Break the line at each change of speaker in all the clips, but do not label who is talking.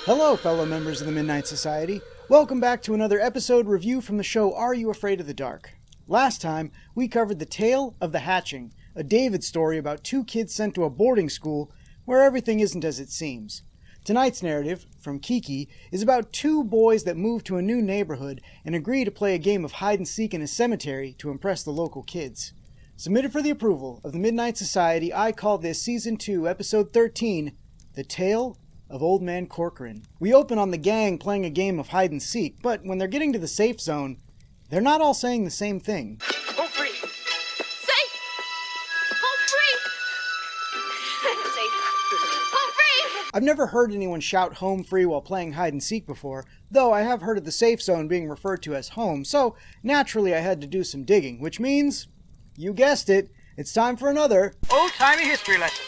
Hello, fellow members of the Midnight Society. Welcome back to another episode review from the show Are You Afraid of the Dark? Last time, we covered The Tale of the Hatching, a David story about two kids sent to a boarding school where everything isn't as it seems. Tonight's narrative, from Kiki, is about two boys that move to a new neighborhood and agree to play a game of hide-and-seek in a cemetery to impress the local kids. Submitted for the approval of the Midnight Society, I call this Season 2, Episode 13, The Tale of Old Man Corcoran. We open on the gang playing a game of hide-and-seek, but when they're getting to the safe zone, they're not all saying the same thing.
Home free. Safe. Home free. Safe. Home free.
I've never heard anyone shout home free while playing hide-and-seek before, though I have heard of the safe zone being referred to as home, so naturally I had to do some digging, which means, you guessed it, it's time for another
old-timey history lesson.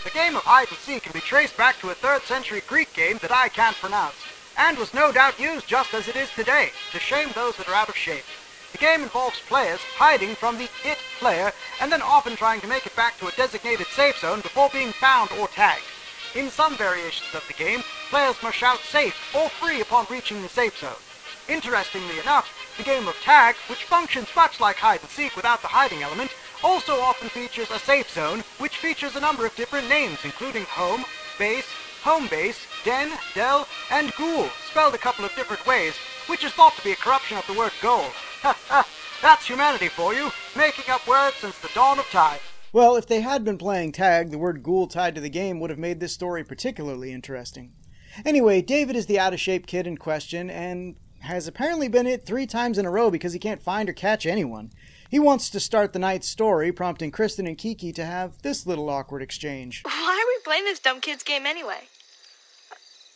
The game of hide-and-seek can be traced back to a 3rd century Greek game that I can't pronounce, and was no doubt used just as it is today, to shame those that are out of shape. The game involves players hiding from the it player, and then often trying to make it back to a designated safe zone before being found or tagged. In some variations of the game, players must shout safe or free upon reaching the safe zone. Interestingly enough, the game of tag, which functions much like hide-and-seek without the hiding element, also often features a safe zone, which features a number of different names, including home base, den, dell, and ghoul, spelled a couple of different ways, which is thought to be a corruption of the word goal. Ha ha! That's humanity for you, making up words since the dawn of time.
Well, if they had been playing tag, the word ghoul tied to the game would have made this story particularly interesting. Anyway, David is the out-of-shape kid in question, and has apparently been hit 3 times in a row because he can't find or catch anyone. He wants to start the night's story, prompting Kristen and Kiki to have this little awkward exchange.
Why are we playing this dumb kids game anyway?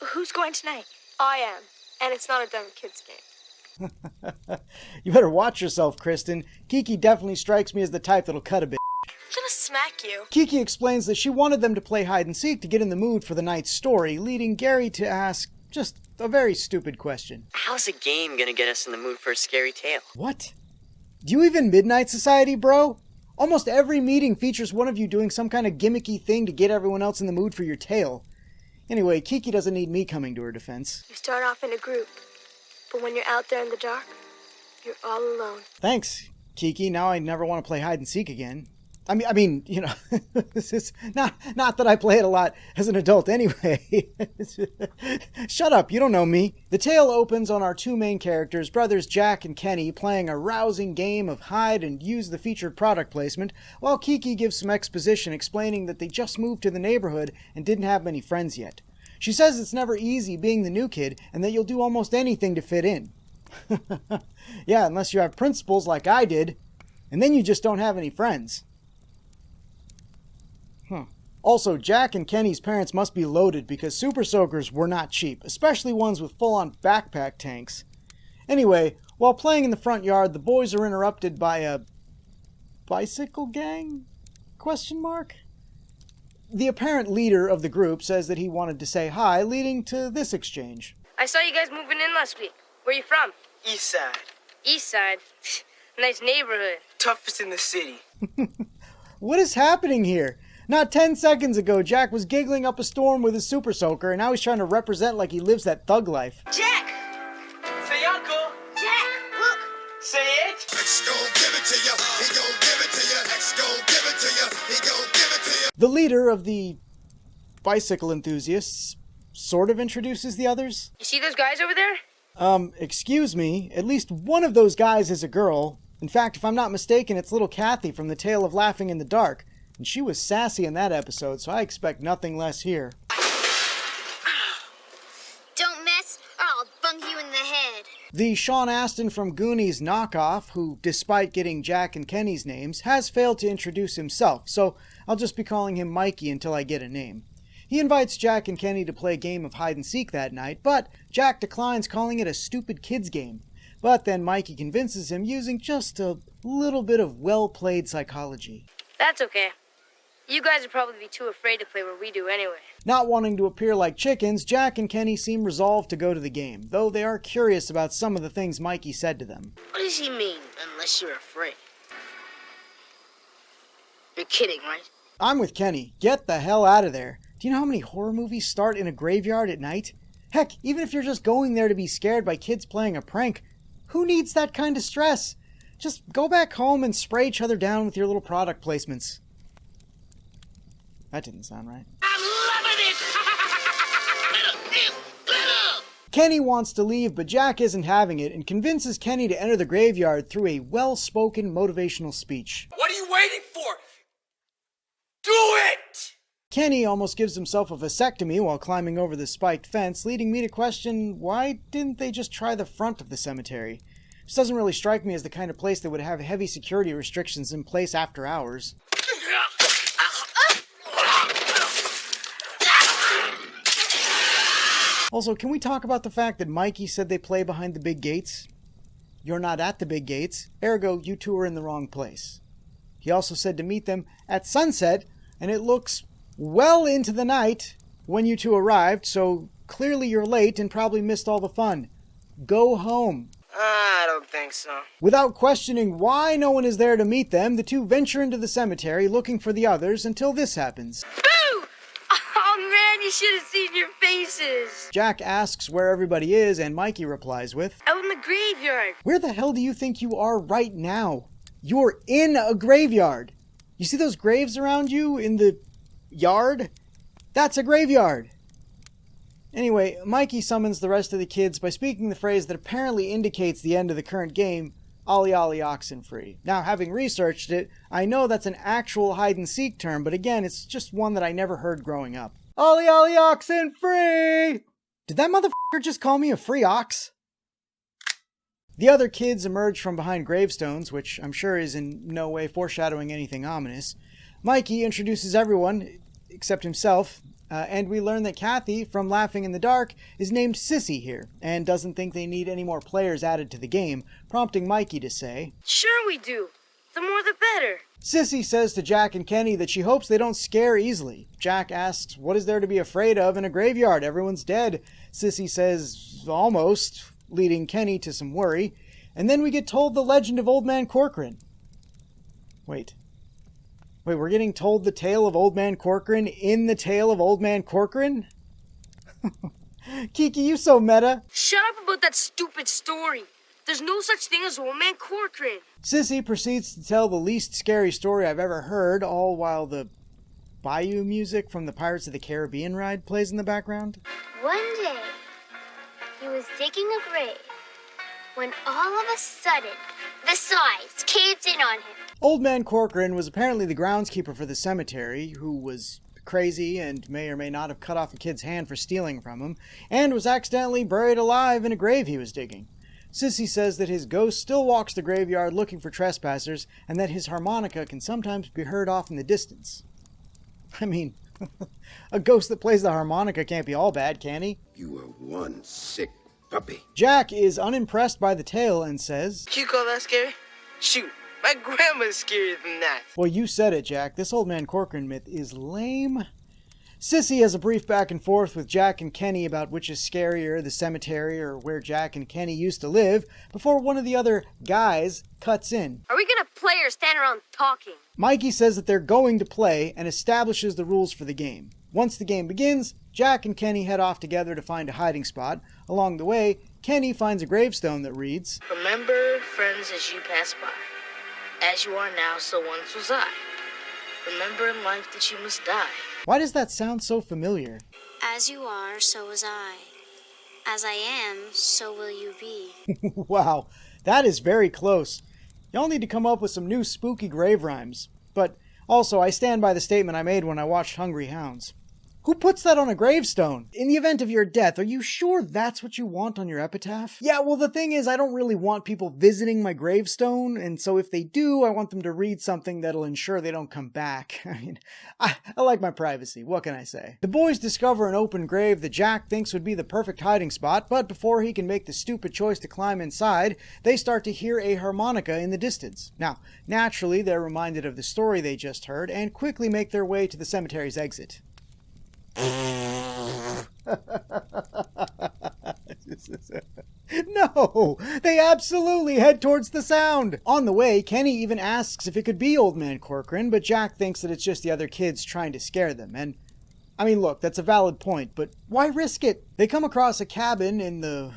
Who's going tonight? I am. And it's not a dumb kids game.
You better watch yourself, Kristen. Kiki definitely strikes me as the type that'll cut a bit.
I'm gonna smack you.
Kiki explains that she wanted them to play hide-and-seek to get in the mood for the night's story, leading Gary to ask just a very stupid question.
How's a game gonna get us in the mood for a scary tale?
What? Do you even Midnight Society, bro? Almost every meeting features one of you doing some kind of gimmicky thing to get everyone else in the mood for your tale. Anyway, Kiki doesn't need me coming to her defense.
You start off in a group, but when you're out there in the dark, you're all alone.
Thanks, Kiki. Now I never want to play hide-and-seek again. I mean, you know, this is not that I play it a lot as an adult anyway. Shut up, you don't know me. The tale opens on our two main characters, brothers Jack and Kenny, playing a rousing game of hide and use the featured product placement, while Kiki gives some exposition explaining that they just moved to the neighborhood and didn't have many friends yet. She says it's never easy being the new kid and that you'll do almost anything to fit in. Yeah, unless you have principles like I did, and then you just don't have any friends. Also, Jack and Kenny's parents must be loaded because super soakers were not cheap, especially ones with full-on backpack tanks. Anyway, while playing in the front yard, the boys are interrupted by a bicycle gang? ? The apparent leader of the group says that he wanted to say hi, leading to this exchange.
I saw you guys moving in last week. Where you from?
East side.
East side. Nice neighborhood.
Toughest in the city.
What is happening here? Not 10 seconds ago, Jack was giggling up a storm with his super soaker, and now he's trying to represent like he lives that thug life.
Jack! Say uncle!
Jack, look!
Say it!
X gon' give it to you, he gon' give it to you, X gon' give it to you, he gon' give it to you.
The leader of the bicycle enthusiasts sort of introduces the others.
You see those guys over there?
Excuse me, at least one of those guys is a girl. In fact, if I'm not mistaken, it's little Kathy from The Tale of Laughing in the Dark. And she was sassy in that episode, so I expect nothing less here.
Don't mess, or I'll bung you in the head.
The Sean Astin from Goonies knockoff, who, despite getting Jack and Kenny's names, has failed to introduce himself, so I'll just be calling him Mikey until I get a name. He invites Jack and Kenny to play a game of hide-and-seek that night, but Jack declines, calling it a stupid kid's game. But then Mikey convinces him using just a little bit of well-played psychology.
That's okay. You guys would probably be too afraid to play where we do anyway.
Not wanting to appear like chickens, Jack and Kenny seem resolved to go to the game, though they are curious about some of the things Mikey said to them.
What does he mean, unless you're afraid? You're kidding, right?
I'm with Kenny. Get the hell out of there. Do you know how many horror movies start in a graveyard at night? Heck, even if you're just going there to be scared by kids playing a prank, who needs that kind of stress? Just go back home and spray each other down with your little product placements. That didn't sound right.
I'm loving it!
Kenny wants to leave, but Jack isn't having it and convinces Kenny to enter the graveyard through a well-spoken motivational speech.
What are you waiting for? Do it!
Kenny almost gives himself a vasectomy while climbing over the spiked fence, leading me to question, why didn't they just try the front of the cemetery? This doesn't really strike me as the kind of place that would have heavy security restrictions in place after hours. Also, can we talk about the fact that Mikey said they play behind the big gates? You're not at the big gates, ergo you two are in the wrong place. He also said to meet them at sunset, and it looks well into the night when you two arrived, so clearly you're late and probably missed all the fun. Go home.
I don't think so.
Without questioning why no one is there to meet them, the two venture into the cemetery looking for the others until this happens.
Boo! Oh man, you should have seen your faces.
Jack asks where everybody is, and Mikey replies with,
Out in the graveyard.
"Where the hell do you think you are right now? You're in a graveyard. You see those graves around you in the yard? That's a graveyard." Anyway, Mikey summons the rest of the kids by speaking the phrase that apparently indicates the end of the current game, "Ollie Ollie Oxenfree." Now, having researched it, I know that's an actual hide-and-seek term, but again, it's just one that I never heard growing up. "Ollie Ollie Oxenfree!" Did that motherfucker just call me a free ox? The other kids emerge from behind gravestones, which I'm sure is in no way foreshadowing anything ominous. Mikey introduces everyone, except himself, and we learn that Kathy, from Laughing in the Dark, is named Sissy here, and doesn't think they need any more players added to the game, prompting Mikey to say,
Sure we do. The more the better.
Sissy says to Jack and Kenny that she hopes they don't scare easily. Jack asks, what is there to be afraid of in a graveyard? Everyone's dead. Sissy says, almost, leading Kenny to some worry. And then we get told the legend of Old Man Corcoran. Wait, we're getting told the tale of Old Man Corcoran in the tale of Old Man Corcoran? Kiki, you so meta.
Shut up about that stupid story. There's no such thing as Old Man Corcoran.
Sissy proceeds to tell the least scary story I've ever heard, all while the bayou music from the Pirates of the Caribbean ride plays in the background.
One day, he was digging a grave when all of a sudden, the sides caved in on him.
Old Man Corcoran was apparently the groundskeeper for the cemetery, who was crazy and may or may not have cut off a kid's hand for stealing from him, and was accidentally buried alive in a grave he was digging. Sissy says that his ghost still walks the graveyard looking for trespassers, and that his harmonica can sometimes be heard off in the distance. I mean, a ghost that plays the harmonica can't be all bad, can he?
You are one sick puppy.
Jack is unimpressed by the tale and says,
You call that scary? Shoot, my grandma's scarier than that.
well, you said it, Jack. This Old Man Corcoran myth is lame. Sissy has a brief back and forth with Jack and Kenny about which is scarier, the cemetery or where Jack and Kenny used to live, before one of the other guys cuts in.
Are we gonna play or stand around talking?
Mikey says that they're going to play and establishes the rules for the game. Once the game begins, Jack and Kenny head off together to find a hiding spot. Along the way, Kenny finds a gravestone that reads,
Remember, friends, as you pass by. As you are now, so once was I. Remember in life that you must die.
Why does that sound so familiar?
As you are, so was I. As I am, so will you be.
Wow, that is very close. Y'all need to come up with some new spooky grave rhymes. But also, I stand by the statement I made when I watched Hungry Hounds. Who puts that on a gravestone? In the event of your death, are you sure that's what you want on your epitaph? Yeah, well, the thing is, I don't really want people visiting my gravestone, and so if they do, I want them to read something that'll ensure they don't come back. I mean, I like my privacy, what can I say? The boys discover an open grave that Jack thinks would be the perfect hiding spot, but before he can make the stupid choice to climb inside, they start to hear a harmonica in the distance. Now, naturally, they're reminded of the story they just heard, and quickly make their way to the cemetery's exit. No, they absolutely head towards the sound. On the way, Kenny even asks if it could be Old Man Corcoran, but Jack thinks that it's just the other kids trying to scare them. And I mean, look, that's a valid point, but why risk it? They come across a cabin in the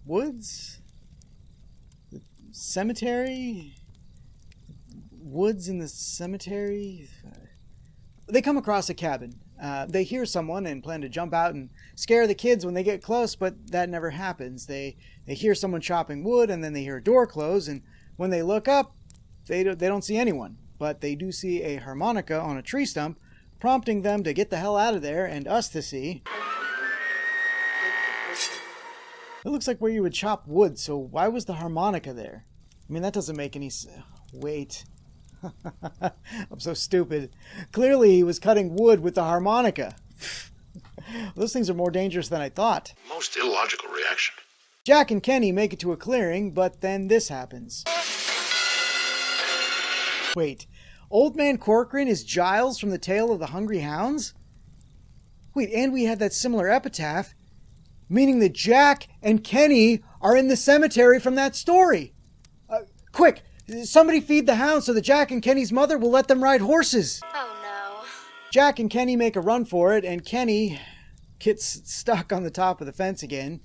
woods? The cemetery? Woods in the cemetery? They come across a cabin. They hear someone and plan to jump out and scare the kids when they get close, but that never happens. They hear someone chopping wood, and then they hear a door close, and when they look up, they don't see anyone. But they do see a harmonica on a tree stump, prompting them to get the hell out of there, and us to see. It looks like where you would chop wood, so why was the harmonica there? I mean, that doesn't make any sense. Wait. I'm so stupid. Clearly he was cutting wood with the harmonica. Those things are more dangerous than I thought.
Most illogical reaction.
Jack and Kenny make it to a clearing, but then this happens. Wait, Old Man Corcoran is Giles from the Tale of the Hungry Hounds? Wait, and we had that similar epitaph, meaning that Jack and Kenny are in the cemetery from that story. Quick! Somebody feed the hounds so that Jack and Kenny's mother will let them ride horses.
Oh no.
Jack and Kenny make a run for it, and Kenny gets stuck on the top of the fence again.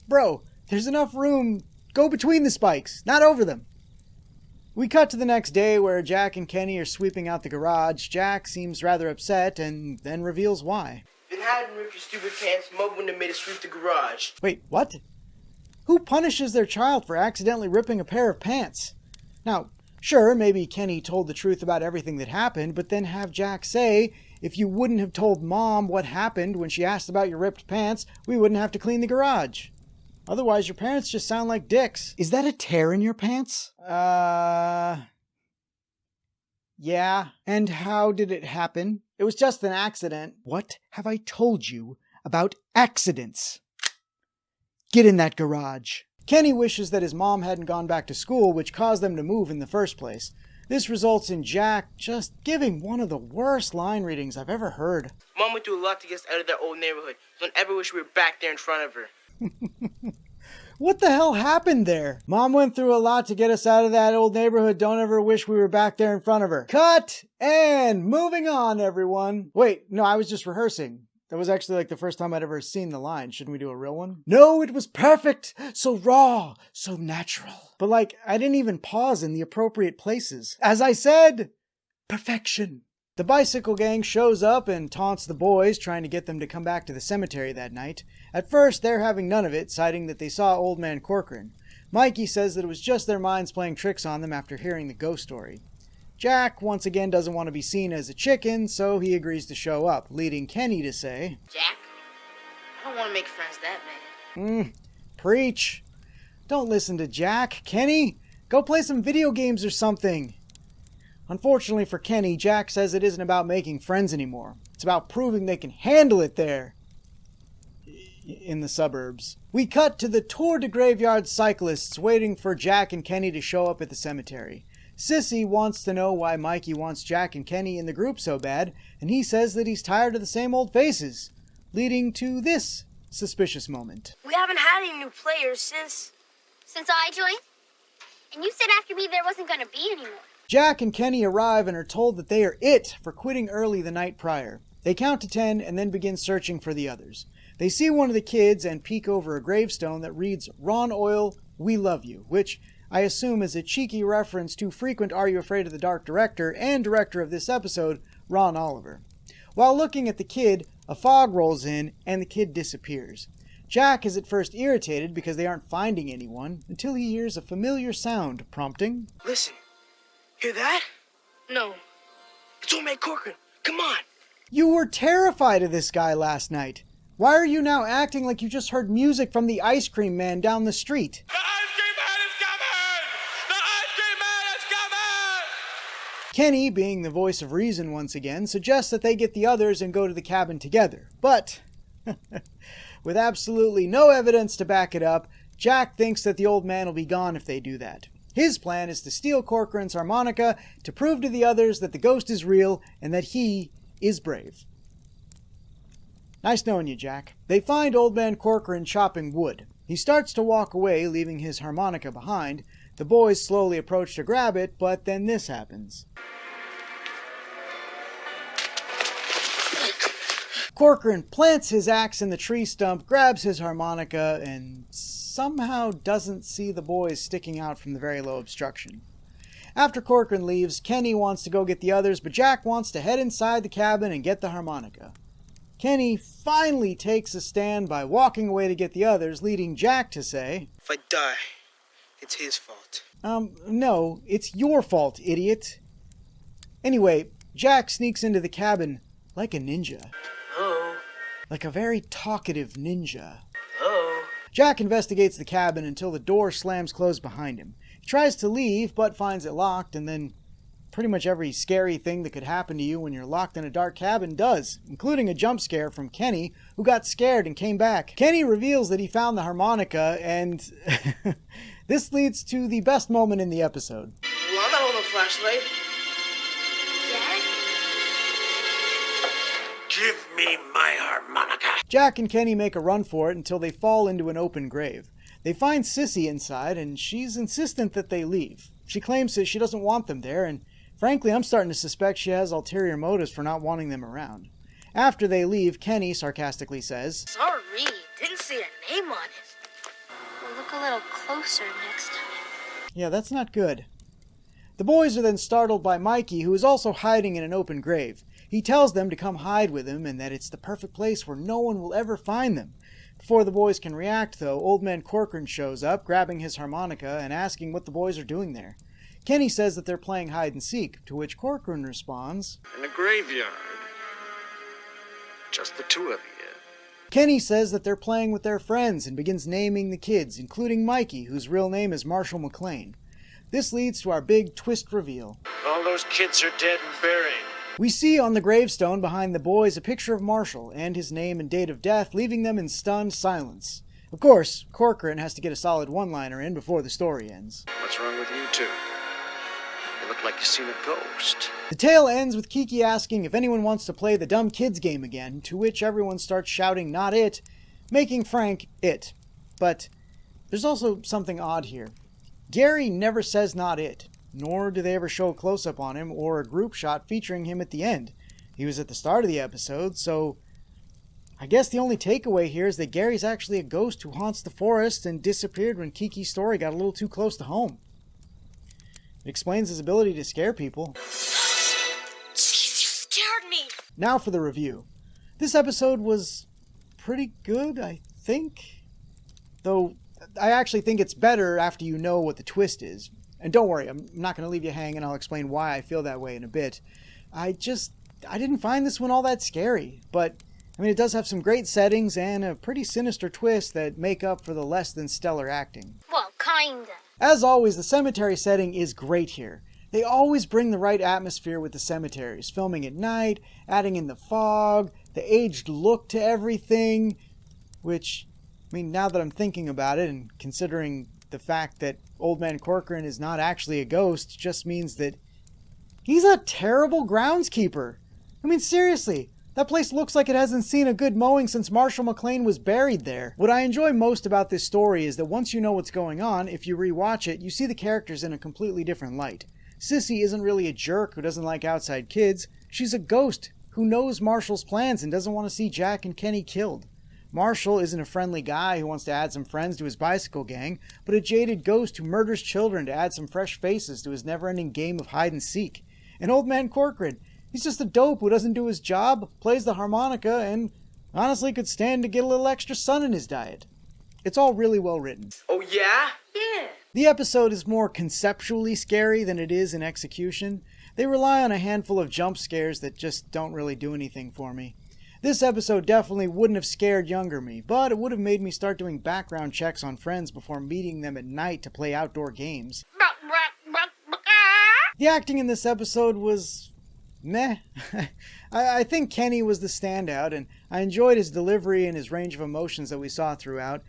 Bro, there's enough room. Go between the spikes, not over them. We cut to the next day where Jack and Kenny are sweeping out the garage. Jack seems rather upset and then reveals why.
Then how did rip your stupid pants? Mom wouldn't have made us sweep the garage.
Wait, what? Who punishes their child for accidentally ripping a pair of pants? Now, sure, maybe Kenny told the truth about everything that happened, but then have Jack say, if you wouldn't have told Mom what happened when she asked about your ripped pants, we wouldn't have to clean the garage. Otherwise, your parents just sound like dicks. Is that a tear in your pants? Yeah. And how did it happen? It was just an accident. What have I told you about accidents? Get in that garage. Kenny wishes that his mom hadn't gone back to school, which caused them to move in the first place. This results in Jack just giving one of the worst line readings I've ever heard.
Mom went through a lot to get us out of that old neighborhood. Don't ever wish we were back there in front of her.
What the hell happened there? Mom went through a lot to get us out of that old neighborhood. Don't ever wish we were back there in front of her. Cut! And moving on, everyone. Wait, no, I was just rehearsing. That was actually like the first time I'd ever seen the line. Shouldn't we do a real one? No, it was perfect. So raw. So natural. But like, I didn't even pause in the appropriate places. As I said, perfection. The bicycle gang shows up and taunts the boys, trying to get them to come back to the cemetery that night. At first, they're having none of it, citing that they saw Old Man Corcoran. Mikey says that it was just their minds playing tricks on them after hearing the ghost story. Jack, once again, doesn't want to be seen as a chicken, so he agrees to show up, leading Kenny to say,
Jack, I don't want to make friends that bad.
Preach. Don't listen to Jack. Kenny, go play some video games or something. Unfortunately for Kenny, Jack says it isn't about making friends anymore. It's about proving they can handle it there. In the suburbs. We cut to the Tour de Graveyard cyclists waiting for Jack and Kenny to show up at the cemetery. Sissy wants to know why Mikey wants Jack and Kenny in the group so bad, and he says that he's tired of the same old faces, leading to this suspicious moment.
We haven't had any new players since
I joined? And you said after me there wasn't going to be any more.
Jack and Kenny arrive and are told that they are it for quitting early the night prior. They count to 10 and then begin searching for the others. They see one of the kids and peek over a gravestone that reads, Ron Oil, we love you, which I assume is a cheeky reference to frequent Are You Afraid of the Dark director and director of this episode, Ron Oliver. While looking at the kid, a fog rolls in and the kid disappears. Jack is at first irritated because they aren't finding anyone until he hears a familiar sound prompting,
Listen. Hear that?
No.
It's Old Man Corcoran. Come on.
You were terrified of this guy last night. Why are you now acting like you just heard music from the ice cream man down the street?
The ice cream man is coming! The ice cream man is coming!
Kenny, being the voice of reason once again, suggests that they get the others and go to the cabin together. But, with absolutely no evidence to back it up, Jack thinks that the old man will be gone if they do that. His plan is to steal Corcoran's harmonica to prove to the others that the ghost is real and that he is brave. Nice knowing you, Jack. They find Old Man Corcoran chopping wood. He starts to walk away, leaving his harmonica behind. The boys slowly approach to grab it, but then this happens. Corcoran plants his axe in the tree stump, grabs his harmonica, and somehow doesn't see the boys sticking out from the very low obstruction. After Corcoran leaves, Kenny wants to go get the others, but Jack wants to head inside the cabin and get the harmonica. Kenny finally takes a stand by walking away to get the others, leading Jack to say,
If I die, it's his fault.
No, it's your fault, idiot. Anyway, Jack sneaks into the cabin like a ninja.
Oh.
Like a very talkative ninja.
Oh.
Jack investigates the cabin until the door slams closed behind him. He tries to leave, but finds it locked, and then pretty much every scary thing that could happen to you when you're locked in a dark cabin does, including a jump scare from Kenny, who got scared and came back. Kenny reveals that he found the harmonica, and this leads to the best moment in the episode.
Well, I'm not holding a flashlight.
Dad?
Give me my harmonica.
Jack and Kenny make a run for it until they fall into an open grave. They find Sissy inside, and she's insistent that they leave. She claims that she doesn't want them there, and frankly, I'm starting to suspect she has ulterior motives for not wanting them around. After they leave, Kenny sarcastically says,
Sorry, didn't see a name on it.
We'll look a little closer next time.
Yeah, that's not good. The boys are then startled by Mikey, who is also hiding in an open grave. He tells them to come hide with him and that it's the perfect place where no one will ever find them. Before the boys can react, though, Old Man Corcoran shows up, grabbing his harmonica and asking what the boys are doing there. Kenny says that they're playing hide and seek, to which Corcoran responds,
In a graveyard. Just the two of you.
Kenny says that they're playing with their friends and begins naming the kids, including Mikey, whose real name is Marshall McLean. This leads to our big twist reveal.
All those kids are dead and buried.
We see on the gravestone behind the boys a picture of Marshall and his name and date of death, leaving them in stunned silence. Of course, Corcoran has to get a solid one-liner in before the story ends.
What's wrong with you two? You look like you've seen a ghost.
The tale ends with Kiki asking if anyone wants to play the dumb kids game again, to which everyone starts shouting not it, making Frank it. But there's also something odd here. Gary never says not it, nor do they ever show a close-up on him or a group shot featuring him at the end. He was at the start of the episode, so I guess the only takeaway here is that Gary's actually a ghost who haunts the forest and disappeared when Kiki's story got a little too close to home. It explains his ability to scare people.
Jeez, you scared me.
Now for the review. This episode was pretty good, I think. Though, I actually think it's better after you know what the twist is. And don't worry, I'm not going to leave you hanging. I'll explain why I feel that way in a bit. I didn't find this one all that scary. But, I mean, it does have some great settings and a pretty sinister twist that make up for the less than stellar acting.
Well, kinda.
As always, the cemetery setting is great here. They always bring the right atmosphere with the cemeteries, filming at night, adding in the fog, the aged look to everything, which, I mean, now that I'm thinking about it and considering the fact that Old Man Corcoran is not actually a ghost, just means that he's a terrible groundskeeper. I mean, seriously, that place looks like it hasn't seen a good mowing since Marshall McLean was buried there. What I enjoy most about this story is that once you know what's going on, if you rewatch it, you see the characters in a completely different light. Sissy isn't really a jerk who doesn't like outside kids. She's a ghost who knows Marshall's plans and doesn't want to see Jack and Kenny killed. Marshall isn't a friendly guy who wants to add some friends to his bicycle gang, but a jaded ghost who murders children to add some fresh faces to his never-ending game of hide and seek. And Old Man Corcoran, he's just a dope who doesn't do his job, plays the harmonica, and honestly could stand to get a little extra sun in his diet. It's all really well written.
Oh, yeah?
Yeah.
The episode is more conceptually scary than it is in execution. They rely on a handful of jump scares that just don't really do anything for me. This episode definitely wouldn't have scared younger me, but it would have made me start doing background checks on friends before meeting them at night to play outdoor games. The acting in this episode was meh. I think Kenny was the standout, and I enjoyed his delivery and his range of emotions that we saw throughout.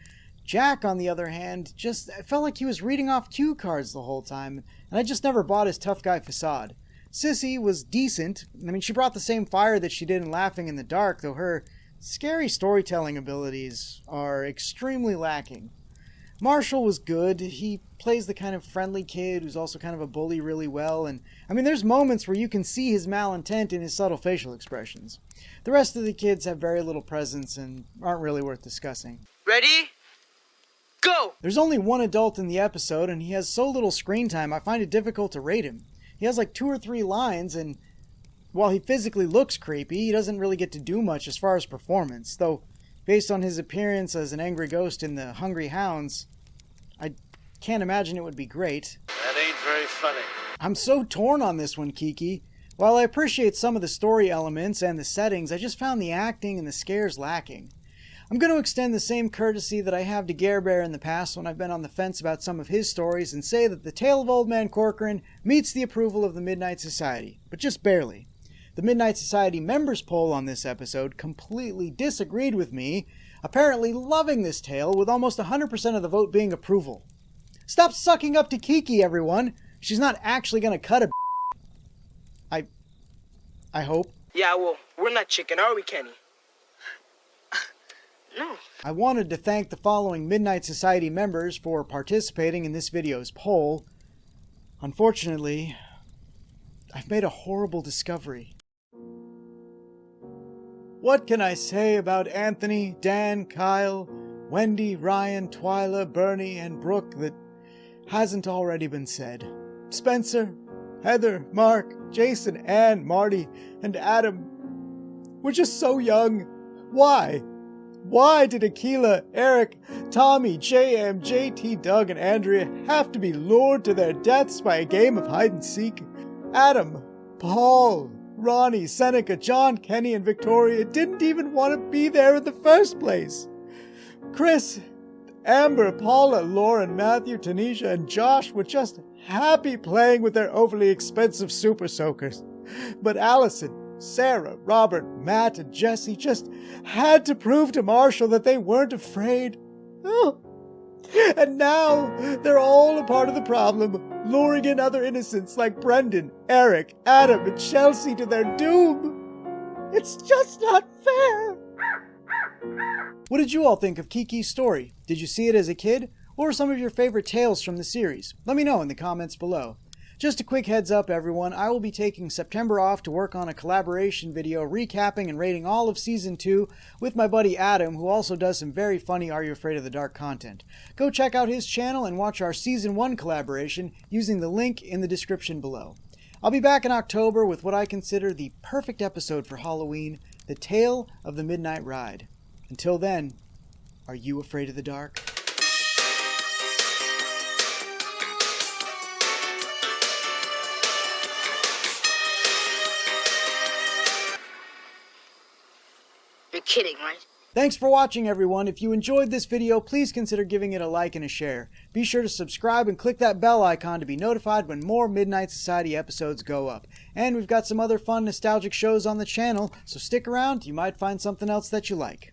Jack, on the other hand, just felt like he was reading off cue cards the whole time, and I just never bought his tough guy facade. Sissy was decent. I mean, she brought the same fire that she did in Laughing in the Dark, though her scary storytelling abilities are extremely lacking. Marshall was good. He plays the kind of friendly kid who's also kind of a bully really well, and I mean, there's moments where you can see his malintent in his subtle facial expressions. The rest of the kids have very little presence and aren't really worth discussing.
Ready? Go!
There's only one adult in the episode, and he has so little screen time, I find it difficult to rate him. He has like 2 or 3 lines, and while he physically looks creepy, he doesn't really get to do much as far as performance, though based on his appearance as an angry ghost in the Hungry Hounds, I can't imagine it would be great.
That ain't very funny.
I'm so torn on this one, Kiki. While I appreciate some of the story elements and the settings, I just found the acting and the scares lacking. I'm going to extend the same courtesy that I have to Gare Bear in the past when I've been on the fence about some of his stories and say that The Tale of Old Man Corcoran meets the approval of the Midnight Society, but just barely. The Midnight Society members poll on this episode completely disagreed with me, apparently loving this tale with almost 100% of the vote being approval. Stop sucking up to Kiki, everyone! She's not actually going to cut a I hope.
Yeah, well, we're not chicken, are we, Kenny?
No.
I wanted to thank the following Midnight Society members for participating in this video's poll. Unfortunately, I've made a horrible discovery. What can I say about Anthony, Dan, Kyle, Wendy, Ryan, Twyla, Bernie, and Brooke that hasn't already been said? Spencer, Heather, Mark, Jason, Ann, Marty, and Adam were just so young. Why? Why did Akila, Eric, Tommy, JM, JT, Doug, and Andrea have to be lured to their deaths by a game of hide and seek? Adam, Paul, Ronnie, Seneca, John, Kenny, and Victoria didn't even want to be there in the first place. Chris, Amber, Paula, Lauren, Matthew, Tanisha, and Josh were just happy playing with their overly expensive super soakers. But Allison, Sarah, Robert, Matt, and Jesse just had to prove to Marshall that they weren't afraid. Oh. And now they're all a part of the problem, luring in other innocents like Brendan, Eric, Adam, and Chelsea to their doom. It's just not fair. What did you all think of Kiki's story? Did you see it as a kid? What were some of your favorite tales from the series? Let me know in the comments below. Just a quick heads up, everyone, I will be taking September off to work on a collaboration video recapping and rating all of Season 2 with my buddy Adam, who also does some very funny Are You Afraid of the Dark content. Go check out his channel and watch our Season 1 collaboration using the link in the description below. I'll be back in October with what I consider the perfect episode for Halloween, The Tale of the Midnight Ride. Until then, are you afraid of the dark?
You're kidding, right?
Thanks for watching, everyone. If you enjoyed this video, please consider giving it a like and a share. Be sure to subscribe and click that bell icon to be notified when more Midnight Society episodes go up. And we've got some other fun, nostalgic shows on the channel, so stick around, you might find something else that you like.